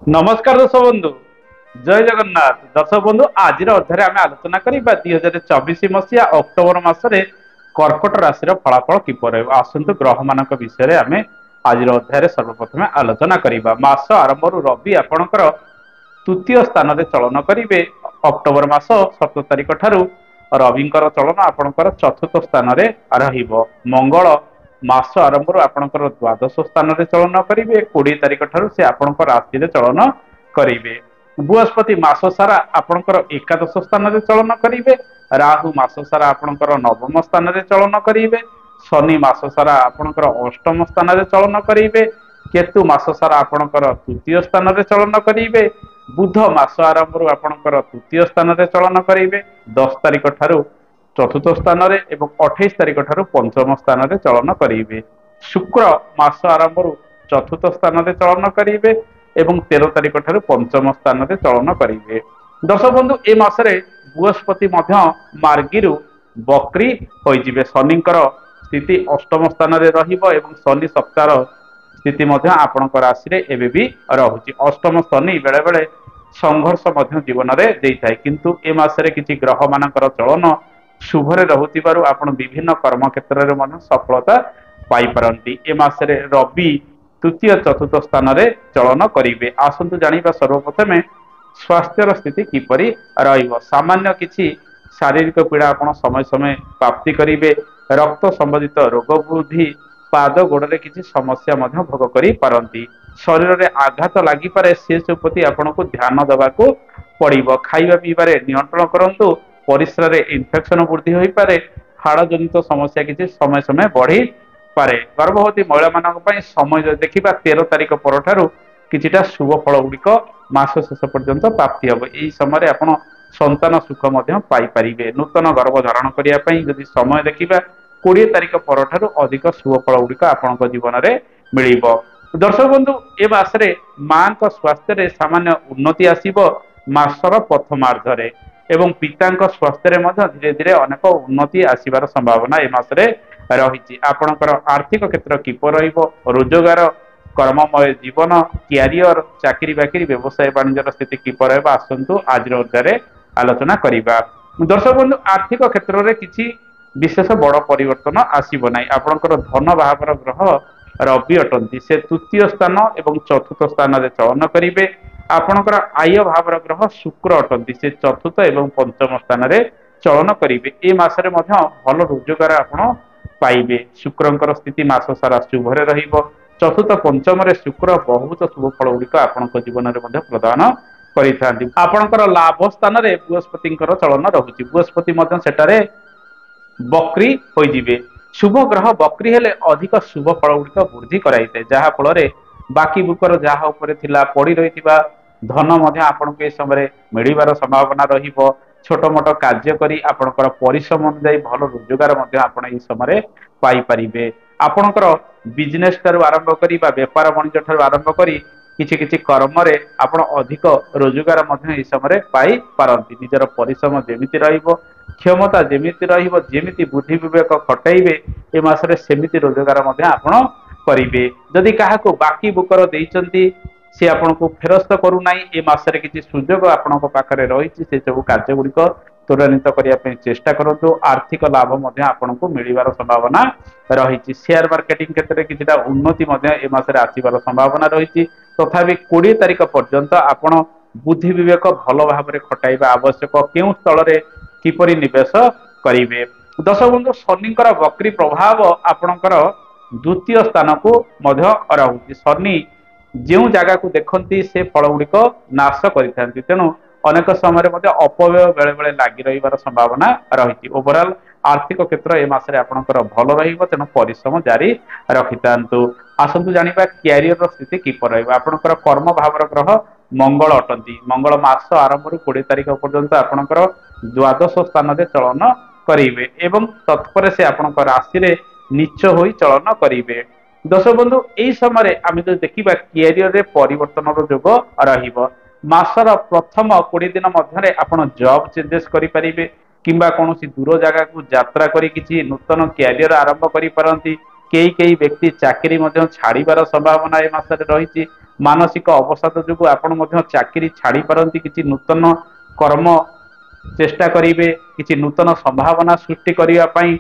नमस्कार दर्शक बंधु जय जगन्नाथ दर्शक बंधु आज अध्याय आम आलोचना करवा 2024 मसीहा अक्टोबर मसरे कर्कट राशि फलाफल किपर आसतु ग्रह मान विषय आम आज अध्याय सर्वप्रथम आलोचना करवा मास आरंभ रवि आपणकर तृतीय स्थान में चलन करेंगे। अक्टोबर मास 17 तारिख ठारू रविंकर चलन आपणकर चतुर्थ स्थान में मंगल मास आरंभ आपणकर द्वादश स्थान में चलन करेंगे। 20 तारिख ठारू से आपणकर राशि चलन करेंगे। बृहस्पति मास सारा आपणकर एकादश स्थान में चलन करेंगे। राहु मास सारा आपणकर नवम स्थान में चलन करेंगे। शनि मास सारा आपणकर अष्टम स्थान में चलन करेंगे। केतु मास सारा आपणकर तृतीय स्थान में चलन करेंगे। बुध मास आरंभ आपणकर तृतीय स्थान में चलन करेंगे 10 तारिख ठारू चतुर्थ स्थान में एवं 28 तारिख ठारू पंचम स्थान में चलन करेंगे। शुक्र मास आरंभ चतुर्थ स्थान में चलन करेंगे एवं 13 तारिख ठारू पंचम स्थान में चलन करेंगे। दर्शक बंधु ए मासरे बृहस्पति मार्गीरु बक्री होइजिबे। शनिकर स्थिति अष्टम स्थान में रहिबो एवं शनि सप्ताह स्थिति आपणक राशि रे एबे भी रहुछि। अष्टम शनि बेले बेले संघर्ष जीवन में देइथाय किंतु ए मासरे किछि ग्रह मानकर चलन शुभरे रहुतिबारु आपण विभिन्न कर्म क्षेत्र में सफलता पाई पारंती। ए मासरे रवि तृतीय चतुर्थ स्थान में चलन करेंगे। आसतु जानिबा सर्वप्रथमे स्वास्थ्यर स्थिति किपरि रहिबो। सामान्य किछि शारीरिक पीड़ा आपण समय समय प्राप्ति करेंगे। रक्त संबंधित रोग वृद्धि पाद गोड़े किसी समस्या भोग करी पारंती। शरीर में आघात लगी पारे से प्रति आपन को ध्यान देवाक पड़ो। खाଇବା पीबारे नियंत्रण करंतु। परिस्रा रे इन्फेक्शन वृद्धि हो पारे। हाड़ जनित समस्या किसी समय समय बढ़ी पारे। गर्भवती महिला मान समय देखा 13 तारिख पर किछिटा शुभ फल गुड़िक मास शेष पर्यंत प्राप्ति हम। यही समय आपन संतान सुख पाई पारिबे। नूतन गर्भ धारण करने जदि समय देखा 20 तारिख पर अधिक शुभ फल गुड़िक आपण जीवन में मिल। दर्शक बंधु ए मासरे मां स्वास्थ्य रे सामान्य उन्नति आसीबो मासर प्रथमार्धरे एवं पिता स्वास्थ्य रे धीरे धीरे अनेक उन्नति आसीबार संभावना ए मासरे रही। आपणकर आर्थिक क्षेत्र किपर रहिबो। रोजगार कर्ममय जीवन क्यारियर चाकरी बाकरी व्यवसाय वाणिज्य स्थिति किपर रहबो आसंतु आज अध्याय आलोचना करिबा। दर्शक बंधु आर्थिक क्षेत्र में किछि विशेष बड़ परिवर्तन आसीब ना। आपणकर धन भावर ग्रह रवि अटंती से तृतीय स्थान एवं चतुर्थ स्थान में चलन करेंगे। आपणकर आय भावर ग्रह शुक्र अटंती से चतुर्थ एवं पंचम स्थान में चलन करेंगे। ए मासरे भल रोजगार आपण पाइबे। शुक्रंकर स्थिति मास सारा शुभरे रहिबो। चतुर्थ पंचम शुक्र बहुत शुभ फल गुड़िक आपण जीवन में प्रदान करिथांती। आपणकर लाभ स्थान में बृहस्पति चलन रहुछि। बृहस्पति सेटारे बक्री होइजिबे। शुभ ग्रह बक्री हेले अधिक शुभ फल गुड़िक वृद्धि कराइते जहा फल बाकी बुकर जहा उपरे थिला पड़ी रहिथिबा धन आपण के समय मिलिबार संभावना रहिबो। छोट मोट कार्य करी आपणकर परिश्रम अनुसार भल रोजगार आपण ए समय पाई परिबे। आपणकर बिजनेस ठारू आरंभ करी बा व्यापार वाणिज्य ठारू आरंभ करी किछि किछि कर्म रे आपण अधिक रोजगार ए समय पाई पारंती। निजर परिश्रम जेमिति रहिबो क्षमता जेमिति रहिबो जेमिति बुद्धि विवेक खटाइबे ए मासरे सेमिति रोजगार आपण करिवे। जदि काहाको बाकी बुकर देइचंती से आपण को फेरस्त करू नाही ए मासरे किछि सुयोग आपण को पाखरे रहिछि से सब कार्य गुड़िक त्वरान्वित करिया पे चेष्टा करंतु। आर्थिक लाभ आपण को मिलिबार संभावना रहिछि। शेयर मार्केटिंग क्षेत्र में किछिटा उन्नति ए मासरे आसीबार संभावना रहिछि। तथापि 20 तारिख पर्यंत आपण बुद्धि विवेक भल भाव खटाइबा आवश्यक। केउ स्थल रे किपरि निवेश करिवे। दर्शक बंधु शनिकर वक्री प्रभाव आपणकर द्वितीय स्थान को रहुछि। शनि जो जगह को देखती से फल गुड़िक नाश करिथांती। तेणु अनेक समय अपव्यय बेले बेले लगी रहिबार संभावना रही। ओवरऑल आर्थिक क्षेत्र ए मासरे आपणकर भल रहिबो। तेणु परिश्रम जारी रखिथांतु। आसंतु जानिबा क्यारियर स्थिति किपर रहिबो। आपणकर कर्म भावर ग्रह मंगल अटंती। मंगल मास आरंभ 20 तारिख पर्यंत आपणकर द्वादश स्थान में चलन करेंगे एवं तत्पर से आपण राशि रे नीच हो चलन करेंगे। दर्शक बंधु यही समय आम जो देखा क्यारियर परिवर्तन जोग रहिबो। मासर प्रथम 20 दिन मध्य आपण जॉब चेंजेस करें कि कौन दूर जगह को यात्रा करी किसी नूतन क्यारियर आरंभ करी पारंती। कई व्यक्ति चाकरी छाड़बार संभावना ए मासरे रही। ମାନସିକ ଅବସାଦ ଯୋଗୁଁ ଆପଣ ମଧ୍ୟ ଚାକିରି ଛାଡ଼ି ପାରନ୍ତି, କିଛି ନୂତନ କର୍ମ ଚେଷ୍ଟା କରିବେ, କିଛି ନୂତନ ସମ୍ଭାବନା ସୃଷ୍ଟି କରିବା ପାଇଁ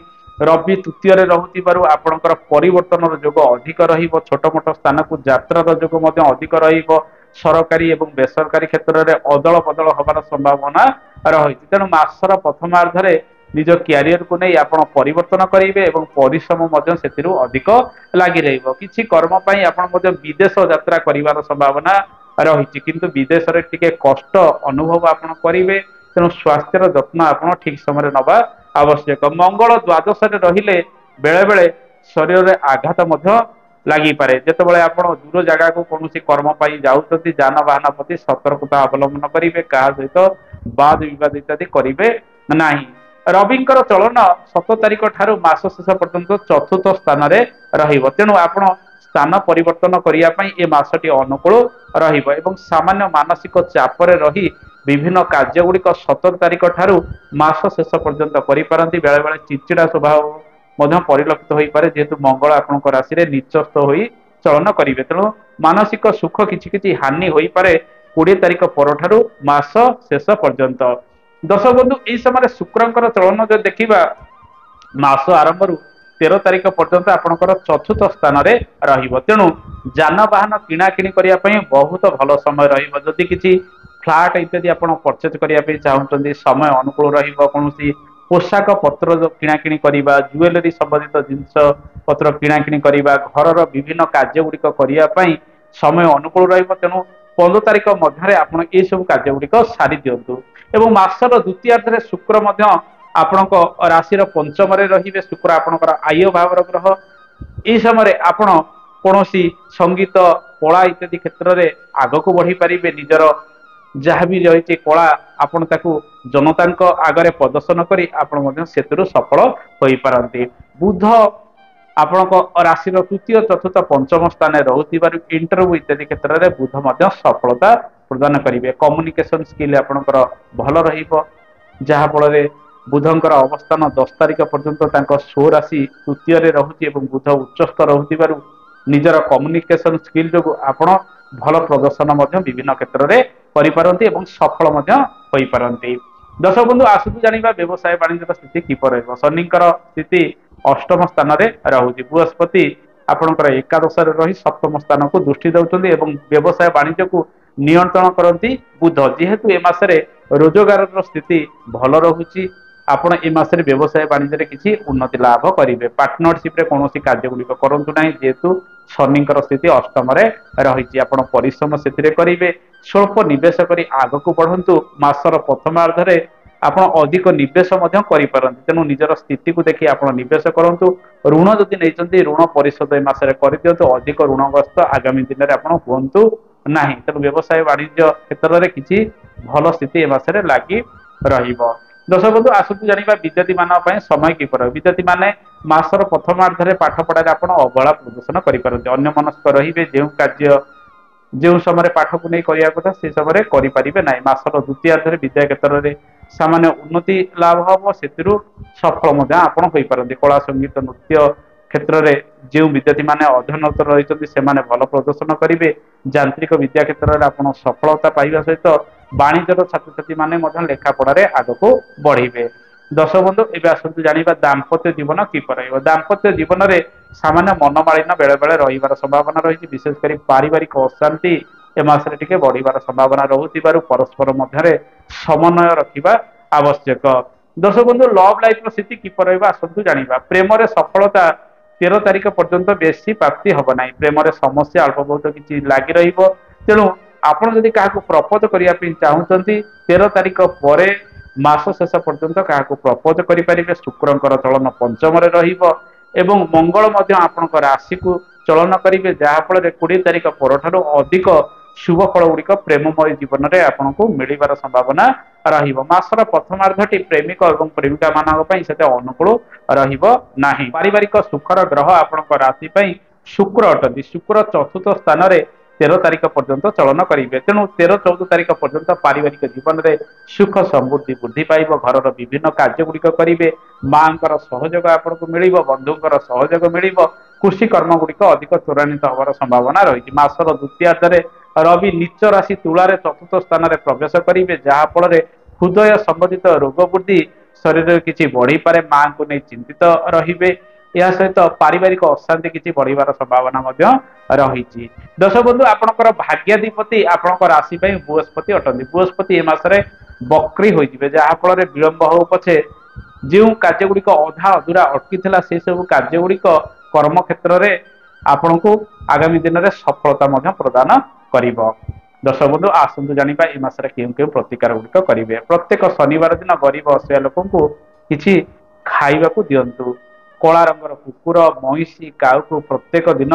ରବି ତୃତୀୟରେ ରହୁଥିବାରୁ ଆପଣଙ୍କର ପରିବର୍ତ୍ତନର ଯୋଗ ଅଧିକ ରହିବ। ଛୋଟ ମୋଟ ସ୍ଥାନକୁ ଯାତ୍ରାର ଯୋଗ ମଧ୍ୟ ଅଧିକ ରହିବ। ସରକାରୀ ଏବଂ ବେସରକାରୀ କ୍ଷେତ୍ରରେ ଅଦଳ ବଦଳ ହେବାର ସମ୍ଭାବନା ରହିଛି। ତେଣୁ ମାସର ପ୍ରଥମାର୍ଦ୍ଧରେ ନିଜ କ୍ୟାରିୟରକୁ ନେଇ ଆପଣ ପରିବର୍ତ୍ତନ କରିବେ ଏବଂ ପରିଶ୍ରମ ମଧ୍ୟ ସେଥିରୁ ଅଧିକ ଲାଗି ରହିବ। କିଛି କର୍ମ ପାଇଁ ଆପଣ ମଧ୍ୟ ବିଦେଶ ଯାତ୍ରା କରିବାର ସମ୍ଭାବନା ରହିଛି, କିନ୍ତୁ ବିଦେଶରେ ଟିକେ କଷ୍ଟ ଅନୁଭବ ଆପଣ କରିବେ। ତେଣୁ ସ୍ୱାସ୍ଥ୍ୟର ଯତ୍ନ ଆପଣ ଠିକ ସମୟରେ ନେବା ଆବଶ୍ୟକ। ମଙ୍ଗଳ ଦ୍ୱାଦଶରେ ରହିଲେ ବେଳେ ବେଳେ ଶରୀରରେ ଆଘାତ ମଧ୍ୟ ଲାଗିପାରେ। ଯେତେବେଳେ ଆପଣ ଦୂର ଜାଗାକୁ କୌଣସି କର୍ମ ପାଇଁ ଯାଉଛନ୍ତି, ଯାନବାହନ ପ୍ରତି ସତର୍କତା ଅବଲମ୍ବନ କରିବେ, କାହା ସହିତ ବାଦ ବିବାଦ ଇତ୍ୟାଦି କରିବେ ନାହିଁ। ରବିଙ୍କର ଚଳନ 7 ତାରିଖ ଠାରୁ ମାସ ଶେଷ ପର୍ଯ୍ୟନ୍ତ ଚତୁର୍ଥ ସ୍ଥାନରେ ରହିବ। ତେଣୁ ଆପଣ ସ୍ଥାନ ପରିବର୍ତ୍ତନ କରିବା ପାଇଁ ଏ ମାସଟି ଅନୁକୂଳ ରହିବ ଏବଂ ସାମାନ୍ୟ ମାନସିକ ଚାପରେ ରହି ବିଭିନ୍ନ କାର୍ଯ୍ୟ ଗୁଡ଼ିକ 17 ତାରିଖ ଠାରୁ ମାସ ଶେଷ ପର୍ଯ୍ୟନ୍ତ କରିପାରନ୍ତି। ବେଳେ ବେଳେ ଚିଡଚିଡା ସ୍ୱଭାବ ମଧ୍ୟ ପରିଲକ୍ଷିତ ହୋଇପାରେ, ଯେହେତୁ ମଙ୍ଗଳ ଆପଣଙ୍କ ରାଶିରେ ନିଚସ୍ତ ହୋଇ ଚଳନ କରିବେ। ତେଣୁ ମାନସିକ ସୁଖ କିଛି କିଛି ହାନି ହୋଇପାରେ 20 ତାରିଖ ପରଠାରୁ ମାସ ଶେଷ ପର୍ଯ୍ୟନ୍ତ। ଦର୍ଶକ ବନ୍ଧୁ, ଏହି ସମୟରେ ଶୁକ୍ରଙ୍କର ଚଳନ ଯଦି ଦେଖିବା, ମାସ ଆରମ୍ଭରୁ 13 ତାରିଖ ପର୍ଯ୍ୟନ୍ତ ଆପଣଙ୍କର ଚତୁର୍ଥ ସ୍ଥାନରେ ରହିବ। ତେଣୁ ଯାନବାହନ କିଣାକିଣି କରିବା ପାଇଁ ବହୁତ ଭଲ ସମୟ ରହିବ। ଯଦି କିଛି ଫ୍ଲାଟ୍ ଇତ୍ୟାଦି ଆପଣ ପରଚେଜ କରିବା ପାଇଁ ଚାହୁଁଛନ୍ତି, ସମୟ ଅନୁକୂଳ ରହିବ। କୌଣସି ପୋଷାକ ପତ୍ର କିଣାକିଣି କରିବା, ଜୁଏଲାରୀ ସମ୍ବନ୍ଧିତ ଜିନିଷ ପତ୍ର କିଣାକିଣି କରିବା, ଘରର ବିଭିନ୍ନ କାର୍ଯ୍ୟ ଗୁଡ଼ିକ କରିବା ପାଇଁ ସମୟ ଅନୁକୂଳ ରହିବ। ତେଣୁ 15 ତାରିଖ ମଧ୍ୟରେ ଆପଣ ଏସବୁ କାର୍ଯ୍ୟ ଗୁଡ଼ିକ ସାରି ଦିଅନ୍ତୁ ଏବଂ ମାସର ଦ୍ୱିତୀୟାର୍ଦ୍ଧରେ ଶୁକ୍ର ମଧ୍ୟ ଆପଣଙ୍କ ରାଶିର ପଞ୍ଚମରେ ରହିବେ। ଶୁକ୍ର ଆପଣଙ୍କର ଆୟ ଭାବର ଗ୍ରହ। ଏହି ସମୟରେ ଆପଣ କୌଣସି ସଙ୍ଗୀତ, କଳା ଇତ୍ୟାଦି କ୍ଷେତ୍ରରେ ଆଗକୁ ବଢି ପାରିବେ। ନିଜର ଯାହା ବି ରହିଛି କଳା, ଆପଣ ତାକୁ ଜନତାଙ୍କ ଆଗରେ ପ୍ରଦର୍ଶନ କରି ଆପଣ ମଧ୍ୟ ସେଥିରୁ ସଫଳ ହୋଇପାରନ୍ତି। ବୁଧ ଆପଣଙ୍କ ରାଶିର ତୃତୀୟ, ଚତୁର୍ଥ, ପଞ୍ଚମ ସ୍ଥାନରେ ରହୁଥିବାରୁ ଇଣ୍ଟରଭ୍ୟୁ ଇତ୍ୟାଦି କ୍ଷେତ୍ରରେ ବୁଧ ମଧ୍ୟ ସଫଳତା ପ୍ରଦାନ କରିବେ। କମ୍ୟୁନିକେସନ ସ୍କିଲ୍ ଆପଣଙ୍କର ଭଲ ରହିବ, ଯାହା ଫଳରେ ବୁଧଙ୍କର ଅବସ୍ଥାନ 10 ତାରିଖ ପର୍ଯ୍ୟନ୍ତ ତାଙ୍କ ସ୍ୱ ରାଶି ତୃତୀୟରେ ରହୁଛି ଏବଂ ବୁଧ ଉଚ୍ଚସ୍ଥ ରହୁଥିବାରୁ ନିଜର କମ୍ୟୁନିକେସନ ସ୍କିଲ୍ ଯୋଗୁଁ ଆପଣ ଭଲ ପ୍ରଦର୍ଶନ ମଧ୍ୟ ବିଭିନ୍ନ କ୍ଷେତ୍ରରେ କରିପାରନ୍ତି ଏବଂ ସଫଳ ମଧ୍ୟ ହୋଇପାରନ୍ତି। ଦର୍ଶକ ବନ୍ଧୁ, ଆସନ୍ତୁ ଜାଣିବା ବ୍ୟବସାୟ ବାଣିଜ୍ୟର ସ୍ଥିତି କିପରି ରହିବ। ଶନିଙ୍କର ସ୍ଥିତି ଅଷ୍ଟମ ସ୍ଥାନରେ ରହୁଛି। ବୃହସ୍ପତି ଆପଣଙ୍କର ଏକାଦଶରେ ରହି ସପ୍ତମ ସ୍ଥାନକୁ ଦୃଷ୍ଟି ଦେଉଛନ୍ତି ଏବଂ ବ୍ୟବସାୟ ବାଣିଜ୍ୟକୁ ନିୟନ୍ତ୍ରଣ କରନ୍ତି ବୁଧ। ଯେହେତୁ ଏ ମାସରେ ରୋଜଗାରର ସ୍ଥିତି ଭଲ ରହୁଛି, ଆପଣ ଏ ମାସରେ ବ୍ୟବସାୟ ବାଣିଜ୍ୟରେ କିଛି ଉନ୍ନତି ଲାଭ କରିବେ। ପାର୍ଟନରସିପରେ କୌଣସି କାର୍ଯ୍ୟ ଗୁଡ଼ିକ କରନ୍ତୁ ନାହିଁ, ଯେହେତୁ ଶନିଙ୍କର ସ୍ଥିତି ଅଷ୍ଟମରେ ରହିଛି। ଆପଣ ପରିଶ୍ରମ ସେଥିରେ କରିବେ। ସ୍ୱଳ୍ପ ନିବେଶ କରି ଆଗକୁ ବଢନ୍ତୁ। ମାସର ପ୍ରଥମାର୍ଦ୍ଧରେ ଆପଣ ଅଧିକ ନିବେଶ ମଧ୍ୟ କରିପାରନ୍ତି। ତେଣୁ ନିଜର ସ୍ଥିତିକୁ ଦେଖି ଆପଣ ନିବେଶ କରନ୍ତୁ। ଋଣ ଯଦି ନେଇଛନ୍ତି, ଋଣ ପରିଶୋଧ ଏ ମାସରେ କରିଦିଅନ୍ତୁ। ଅଧିକ ଋଣଗ୍ରସ୍ତ ଆଗାମୀ ଦିନରେ ଆପଣ ହୁଅନ୍ତୁ ନାହିଁ। ତେଣୁ ବ୍ୟବସାୟ ବାଣିଜ୍ୟ କ୍ଷେତ୍ରରେ କିଛି ଭଲ ସ୍ଥିତି ଏ ମାସରେ ଲାଗି ରହିବ। ଦର୍ଶକ ବନ୍ଧୁ, ଆସନ୍ତୁ ଜାଣିବା ବିଦ୍ୟାର୍ଥୀ ମାନଙ୍କ ପାଇଁ ସମୟ କିପରି ରହିବ। ବିଦ୍ୟାର୍ଥୀ ମାନେ ମାସର ପ୍ରଥମାର୍ଦ୍ଧରେ ପାଠ ପଢାରେ ଆପଣ ଅବହେଳା ପ୍ରଦର୍ଶନ କରିପାରନ୍ତି। ଅନ୍ୟମନସ୍କ ରହିବେ। ଯେଉଁ ସମୟରେ ପାଠକୁ ନେଇ କରିବା କଥା ସେ ସମୟରେ କରିପାରିବେ ନାହିଁ। ମାସର ଦ୍ୱିତୀୟାର୍ଦ୍ଧରେ ବିଦ୍ୟା କ୍ଷେତ୍ରରେ ସାମାନ୍ୟ ଉନ୍ନତି ଲାଭ ହବ, ସେଥିରୁ ସଫଳ ମଧ୍ୟ ଆପଣ ହୋଇପାରନ୍ତି। କଳା, ସଙ୍ଗୀତ, ନୃତ୍ୟ କ୍ଷେତ୍ରରେ ଯେଉଁ ବିଦ୍ୟାର୍ଥୀ ମାନେ ଅଧ୍ୟୟନରତ ରହିଛନ୍ତି ସେମାନେ ଭଲ ପ୍ରଦର୍ଶନ କରିବେ। ଯାନ୍ତ୍ରିକ ବିଦ୍ୟା କ୍ଷେତ୍ରରେ ଆପଣ ସଫଳତା ପାଇବା ସହିତ ବାଣିଜ୍ୟର ଛାତ୍ରଛାତ୍ରୀ ମାନେ ମଧ୍ୟ ଲେଖାପଢାରେ ଆଗକୁ ବଢିବେ। ଦର୍ଶକ ବନ୍ଧୁ, ଏବେ ଆସନ୍ତୁ ଜାଣିବା ଦାମ୍ପତ୍ୟ ଜୀବନ କିପରି ରହିବ। ଦାମ୍ପତ୍ୟ ଜୀବନରେ ସାମାନ୍ୟ ମନମାଳିନ୍ୟ ବେଳେ ବେଳେ ରହିବାର ସମ୍ଭାବନା ରହିଛି। ବିଶେଷ କରି ପାରିବାରିକ ଅଶାନ୍ତି ଏ ମାସରେ ଟିକେ ବଢିବାର ସମ୍ଭାବନା ରହୁଥିବାରୁ ପରସ୍ପର ମଧ୍ୟରେ ସମନ୍ୱୟ ରଖିବା ଆବଶ୍ୟକ। ଦର୍ଶକ ବନ୍ଧୁ, ଲଭ୍ ଲାଇଫର ସ୍ଥିତି କିପରି ରହିବ ଆସନ୍ତୁ ଜାଣିବା। ପ୍ରେମରେ ସଫଳତା 13 ତାରିଖ ପର୍ଯ୍ୟନ୍ତ ବେଶୀ ପ୍ରାପ୍ତି ହବ ନାହିଁ। ପ୍ରେମରେ ସମସ୍ୟା ଅଳ୍ପ ବହୁତ କିଛି ଲାଗି ରହିବ। ତେଣୁ ଆପଣ ଯଦି କାହାକୁ ପ୍ରପୋଜ କରିବା ପାଇଁ ଚାହୁଁଛନ୍ତି, 13 ତାରିଖ ପରେ ମାସ ଶେଷ ପର୍ଯ୍ୟନ୍ତ କାହାକୁ ପ୍ରପୋଜ କରିପାରିବେ। ଶୁକ୍ରଙ୍କର ଚଳନ ପଞ୍ଚମରେ ରହିବ ଏବଂ ମଙ୍ଗଳ ମଧ୍ୟ ଆପଣଙ୍କ ରାଶିକୁ ଚଳନ କରିବେ, ଯାହା ଫଳରେ 20 ତାରିଖ ପରଠାରୁ ଅଧିକ ଶୁଭ ଫଳ ଗୁଡିକ ପ୍ରେମମୟ ଜୀବନରେ ଆପଣଙ୍କୁ ମିଳିବାର ସମ୍ଭାବନା ରହିବ। ମାସର ପ୍ରଥମାର୍ଦ୍ଧଟି ପ୍ରେମିକ ଏବଂ ପ୍ରେମିକା ମାନଙ୍କ ପାଇଁ ସେତେ ଅନୁକୂଳ ରହିବ ନାହିଁ। ପାରିବାରିକ ସୁଖର ଗ୍ରହ ଆପଣଙ୍କ ରାଶି ପାଇଁ ଶୁକ୍ର ଅଟନ୍ତି। ଶୁକ୍ର ଚତୁର୍ଥ ସ୍ଥାନରେ 13 ତାରିଖ ପର୍ଯ୍ୟନ୍ତ ଚଳନ କରିବେ। ତେଣୁ 13, 14 ତାରିଖ ପର୍ଯ୍ୟନ୍ତ ପାରିବାରିକ ଜୀବନରେ ସୁଖ ସମୃଦ୍ଧି ବୃଦ୍ଧି ପାଇବ। ଘରର ବିଭିନ୍ନ କାର୍ଯ୍ୟ ଗୁଡିକ କରିବେ। ମାଙ୍କର ସହଯୋଗ ଆପଣଙ୍କୁ ମିଳିବ, ବନ୍ଧୁଙ୍କର ସହଯୋଗ ମିଳିବ। କୃଷି କର୍ମ ଗୁଡିକ ଅଧିକ ତ୍ୱରାନ୍ୱିତ ହେବାର ସମ୍ଭାବନା ରହିଛି। ମାସର ଦ୍ୱିତୀୟାର୍ଦ୍ଧରେ ରବି ନୀଚ ରାଶି ତୁଳାରେ ଚତୁର୍ଥ ସ୍ଥାନରେ ପ୍ରବେଶ କରିବେ, ଯାହା ଫଳରେ ହୃଦୟ ସମ୍ବନ୍ଧିତ ରୋଗ ବୃଦ୍ଧି, ଶରୀରରେ କିଛି ବଢିପାରେ, ମାଙ୍କୁ ନେଇ ଚିନ୍ତିତ ରହିବେ। ଏହା ସହିତ ପାରିବାରିକ ଅଶାନ୍ତି କିଛି ବଢିବାର ସମ୍ଭାବନା ମଧ୍ୟ ରହିଛି। ଦର୍ଶକ ବନ୍ଧୁ, ଆପଣଙ୍କର ଭାଗ୍ୟାଧିପତି ଆପଣଙ୍କ ରାଶି ପାଇଁ ବୃହସ୍ପତି ଅଟନ୍ତି। ବୃହସ୍ପତି ଏ ମାସରେ ବକ୍ରି ହୋଇଯିବେ, ଯାହା ଫଳରେ ବିଳମ୍ବ ହଉ ପଛେ ଯେଉଁ କାର୍ଯ୍ୟ ଗୁଡିକ ଅଧା ଅଧୁରା ଅଟକିଥିଲା ସେ ସବୁ କାର୍ଯ୍ୟ ଗୁଡିକ କର୍ମ କ୍ଷେତ୍ରରେ ଆପଣଙ୍କୁ ଆଗାମୀ ଦିନରେ ସଫଳତା ମଧ୍ୟ ପ୍ରଦାନ କରିବ। ଦର୍ଶକ ବନ୍ଧୁ, ଆସନ୍ତୁ ଜାଣିବା ଏ ମାସରେ କେଉଁ କେଉଁ ପ୍ରତିକାର ଗୁଡିକ କରିବେ। ପ୍ରତ୍ୟେକ ଶନିବାର ଦିନ ଗରିବ ଅସହାୟ ଲୋକଙ୍କୁ କିଛି ଖାଇବାକୁ ଦିଅନ୍ତୁ। କଳା ରଙ୍ଗର କୁକୁର, ମଇଁଷି, କାଉକୁ ପ୍ରତ୍ୟେକ ଦିନ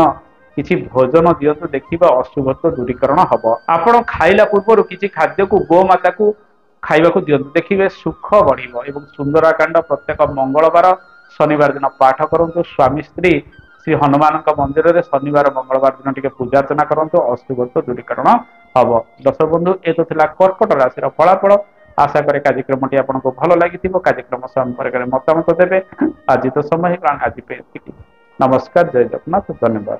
କିଛି ଭୋଜନ ଦିଅନ୍ତୁ, ଦେଖିବା ଅଶୁଭତ୍ୱ ଦୂରୀକରଣ ହବ। ଆପଣ ଖାଇଲା ପୂର୍ବରୁ କିଛି ଖାଦ୍ୟକୁ ଗୋମାତାକୁ ଖାଇବାକୁ ଦିଅନ୍ତୁ, ଦେଖିବେ ସୁଖ ବଢିବ। ଏବଂ ସୁନ୍ଦରାକାଣ୍ଡ ପ୍ରତ୍ୟେକ ମଙ୍ଗଳବାର ଶନିବାର ଦିନ ପାଠ କରନ୍ତୁ। ସ୍ୱାମୀ ସ୍ତ୍ରୀ ଶ୍ରୀ ହନୁମାନଙ୍କ ମନ୍ଦିରରେ ଶନିବାର ମଙ୍ଗଳବାର ଦିନ ଟିକେ ପୂଜା ଅର୍ଚ୍ଚନା କରନ୍ତୁ, ଅଶୁଭତ୍ୱ ଦୂରୀକରଣ ହବ। ଦର୍ଶକ ବନ୍ଧୁ, ଏ ତ ଥିଲା କର୍କଟ ରାଶିର ଫଳାଫଳ। ଆଶା କରେ କାର୍ଯ୍ୟକ୍ରମଟି ଆପଣଙ୍କୁ ଭଲ ଲାଗିଥିବ। କାର୍ଯ୍ୟକ୍ରମ ସମ୍ପର୍କରେ ମତାମତ ଦେବେ। ଆଜି ତ ସମୟ ହେଇଗଲାଣି, ଆଜି ପାଇଁ ଏତିକି। ନମସ୍କାର, ଜୟ ଜଗନ୍ନାଥ, ଧନ୍ୟବାଦ।